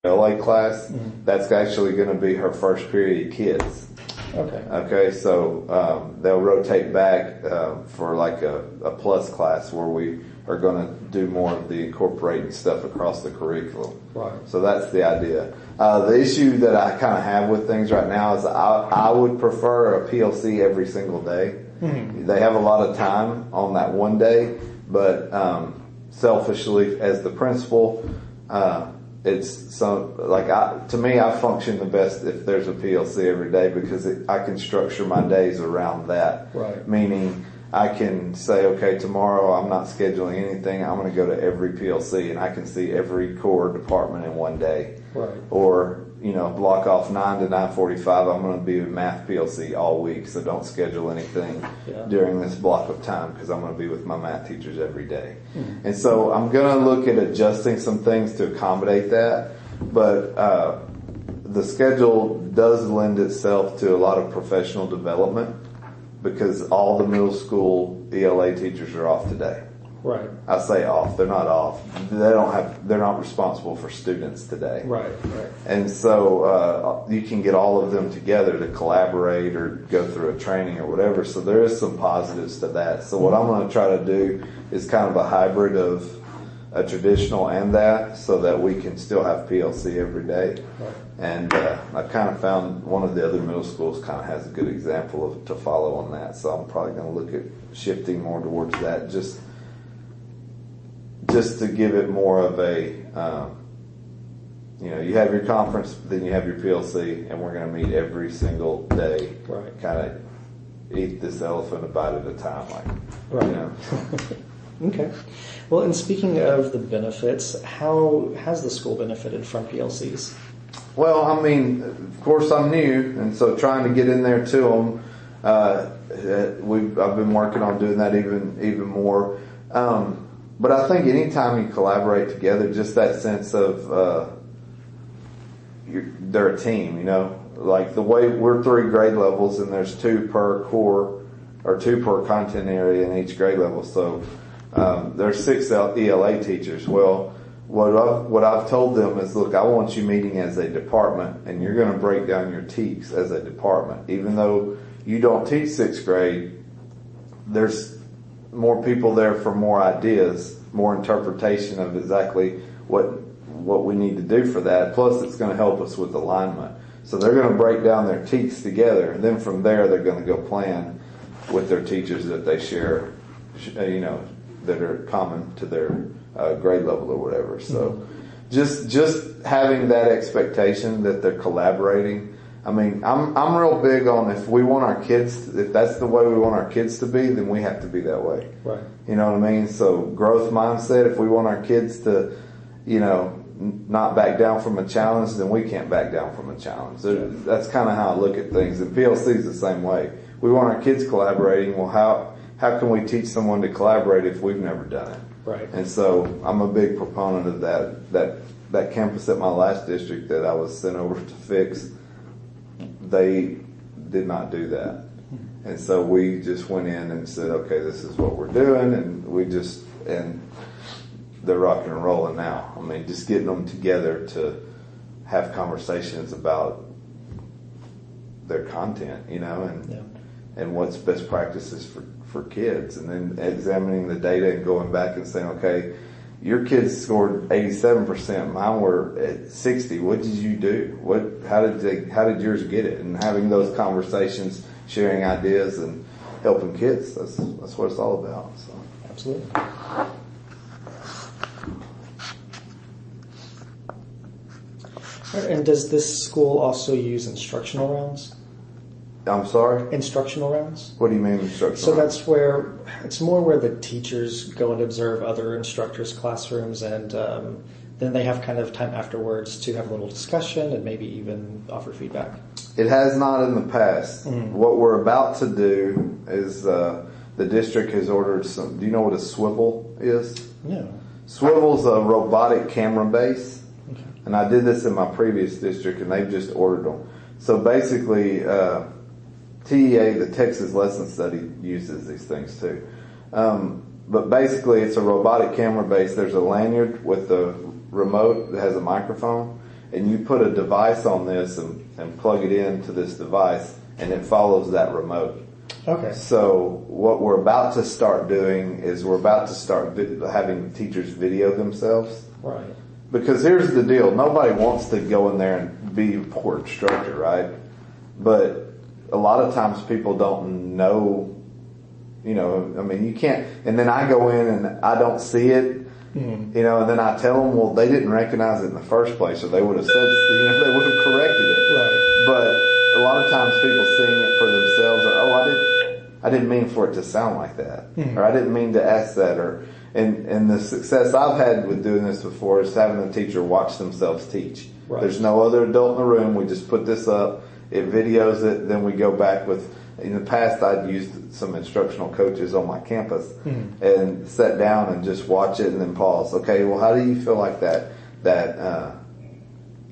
LA class, that's actually going to be her first period kids. Okay, so they'll rotate back for like a plus class where we are going to do more of the incorporating stuff across the curriculum. Right. So that's the idea. The issue that I kind of have with things right now is I would prefer a PLC every single day. They have a lot of time on that one day, but selfishly as the principal, it's to me, I function the best if there's a PLC every day because I can structure my days around that. Right. Meaning I can say, okay, tomorrow I'm not scheduling anything. I'm going to go to every PLC and I can see every core department in one day. Right. Or, block off 9 to 9:45. I'm going to be with math PLC all week. So don't schedule anything during this block of time because I'm going to be with my math teachers every day. And so I'm going to look at adjusting some things to accommodate that. But, the schedule does lend itself to a lot of professional development because all the middle school ELA teachers are off today. Right. I say off. They're not off. They're not responsible for students today. Right. And so, you can get all of them together to collaborate or go through a training or whatever. So there is some positives to that. So what I'm going to try to do is kind of a hybrid of a traditional and that so that we can still have PLC every day. Right. And, I kind of found one of the other middle schools kind of has a good example to follow on that. So I'm probably going to look at shifting more towards that just to give it more of a, you have your conference, then you have your PLC, and we're going to meet every single day. Right. Kind of eat this elephant a bite at a time, Right. Okay. Well, and speaking of the benefits, how has the school benefited from PLCs? Well, I mean, of course I'm new, and so trying to get in there to them, I've been working on doing that even more. But I think anytime you collaborate together, just that sense of they're a team, like the way we're 3 grade levels and there's 2 per core or 2 per content area in each grade level. So there's 6 ELA teachers. Well, what I've told them is, look, I want you meeting as a department, and you're going to break down your TEKs as a department, even though you don't teach 6th grade. There's more people there for more ideas, more interpretation of exactly what we need to do for that. Plus, it's going to help us with alignment. So they're going to break down their TEKs together, and then from there they're going to go plan with their teachers that they share, that are common to their grade level or whatever. So just having that expectation that they're collaborating. I mean, I'm real big on if that's the way we want our kids to be, then we have to be that way. Right. You know what I mean? So growth mindset, if we want our kids to, not back down from a challenge, then we can't back down from a challenge. So that's kind of how I look at things. And PLC is the same way. We want our kids collaborating. Well, how can we teach someone to collaborate if we've never done it? Right. And so I'm a big proponent of that campus at my last district that I was sent over to fix. They did not do that. And so we just went in and said, okay, this is what we're doing. And they're rocking and rolling now. I mean, just getting them together to have conversations about their content, and what's best practices for kids. And then examining the data and going back and saying, okay, your kids scored 87%. Mine were at 60. What did you do? How did yours get it? And having those conversations, sharing ideas, and helping kids. That's what it's all about. So. Absolutely. And does this school also use instructional rounds? I'm sorry? Instructional rounds? What do you mean instructional So rounds? that's where, it's more where the teachers go and observe other instructors' classrooms, and then they have kind of time afterwards to have a little discussion and maybe even offer feedback. It has not in the past. What we're about to do is the district has ordered some. Do you know what a swivel is? No. Swivel's a robotic camera base. Okay. And I did this in my previous district, and they've just ordered them. So basically, TEA, the Texas Lesson Study, uses these things too. But basically, it's a robotic camera base. There's a lanyard with the remote that has a microphone, and you put a device on this and plug it into this device, and it follows that remote. Okay. So what we're about to start doing is we're about to start having teachers video themselves. Right. Because here's the deal. Nobody wants to go in there and be a poor instructor, right? But a lot of times people don't know, you know, I mean, you can't, and then I go in and I don't see it, you know, and then I tell them, well, they didn't recognize it in the first place, or they would have said, you know, they would have corrected it. Right. But a lot of times people seeing it for themselves are, I didn't mean for it to sound like that, or I didn't mean to ask that, and the success I've had with doing this before is having the teacher watch themselves teach. Right. There's no other adult in the room. We just put this up. It videos it. Then we go back with, in the past I'd used some instructional coaches on my campus and sat down and just watch it and then pause. Okay, well, how do you feel like that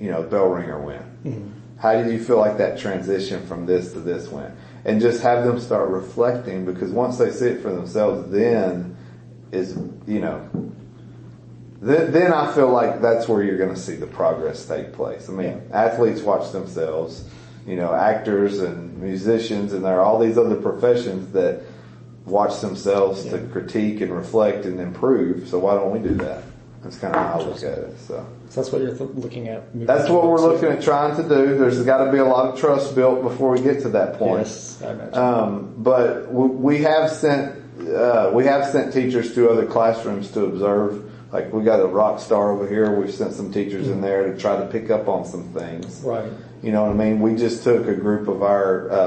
you know, bell ringer went? How did you feel like that transition from this to this went? And just have them start reflecting, because once they see it for themselves, then is, you know, then I feel like that's where you're going to see the progress take place. I mean, athletes watch themselves, you know, actors and musicians, and there are all these other professions that watch themselves to critique and reflect and improve. So why don't we do that? That's kind of how I look at it. So that's what you're looking at. That's what we're looking at trying to do. There's got to be a lot of trust built before we get to that point. Yes, I imagine. But we have sent teachers to other classrooms to observe. Like, we got a rock star over here. We've sent some teachers in there to try to pick up on some things. Right. You know what I mean? We just took a group of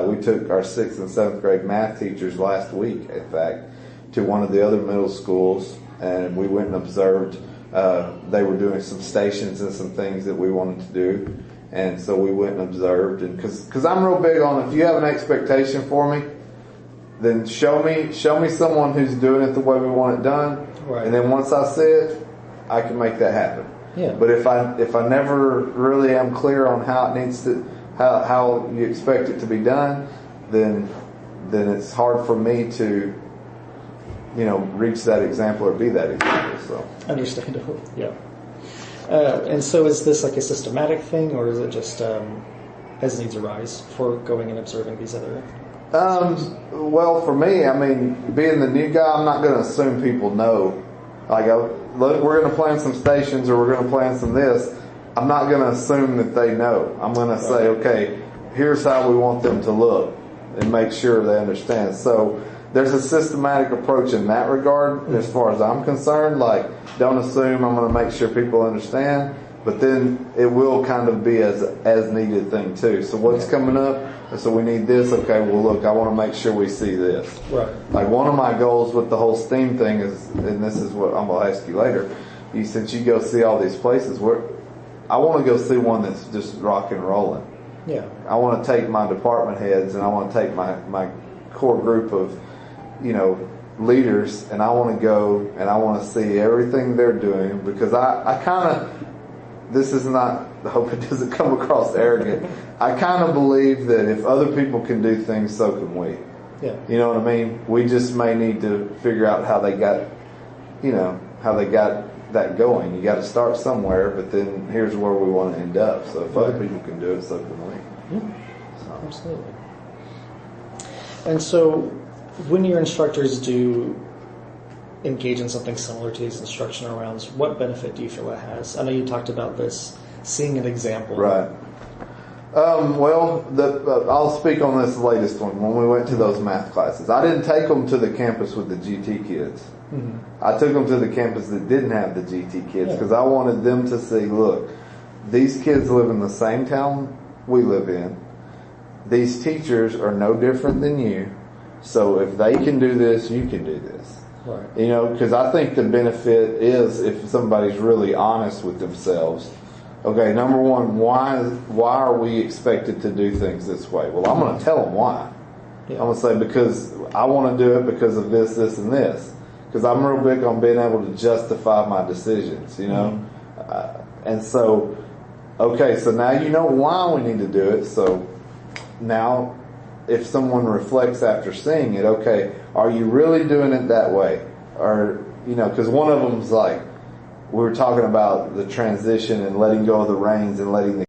we took our 6th and 7th grade math teachers last week, in fact, to one of the other middle schools, and we went and observed. They were doing some stations and some things that we wanted to do. And so we went and observed, and cause I'm real big on, if you have an expectation for me, then show me someone who's doing it the way we want it done. Right. And then once I see it, I can make that happen. Yeah. But if I never really am clear on how it needs to, how you expect it to be done, then it's hard for me to, you know, reach that example or be that example. So understandable. Yeah. And so is this like a systematic thing, or is it just as needs arise for going and observing these other? Well, for me, I mean, being the new guy, I'm not going to assume people know. Like, look, we're going to plan some stations, or we're going to plan some this. I'm not going to assume that they know. I'm going to say, okay, here's how we want them to look, and make sure they understand. So there's a systematic approach in that regard, as far as I'm concerned. Like, don't assume. I'm going to make sure people understand, but then it will kind of be as needed thing too. So what's coming up? So we need this. Okay, well, look, I want to make sure we see this. Right. Like, one of my goals with the whole STEAM thing is, and this is what I'm going to ask you later, since you go see all these places, I want to go see one that's just rock and rolling. Yeah. I want to take my department heads, and I want to take my core group of, you know, leaders, and I want to go and I want to see everything they're doing, because I kind of, this is not, I hope it doesn't come across arrogant, I kind of believe that if other people can do things, so can we. Yeah. You know what I mean? We just may need to figure out how they got that going. You got to start somewhere, but then here's where we want to end up. So if other people can do it, so can we. Yeah. So. Absolutely. And so, when your instructors do engage in something similar to these instructional rounds, what benefit do you feel it has? I know you talked about this, seeing an example. Right. Well, I'll speak on this latest one. When we went to those math classes, I didn't take them to the campus with the GT kids. Mm-hmm. I took them to the campus that didn't have the GT kids, because I wanted them to see, look, these kids live in the same town we live in. These teachers are no different than you. So if they can do this, you can do this. Right. You know, because I think the benefit is if somebody's really honest with themselves. Okay, number one, why are we expected to do things this way? Well, I'm going to tell them why. Yeah. I'm going to say, because I want to do it because of this, this, and this. Because I'm real big on being able to justify my decisions, you know. Mm-hmm. And so, okay, so now you know why we need to do it. So now, if someone reflects after seeing it, okay, are you really doing it that way? Or, you know, because one of them's like, we were talking about the transition and letting go of the reins and letting the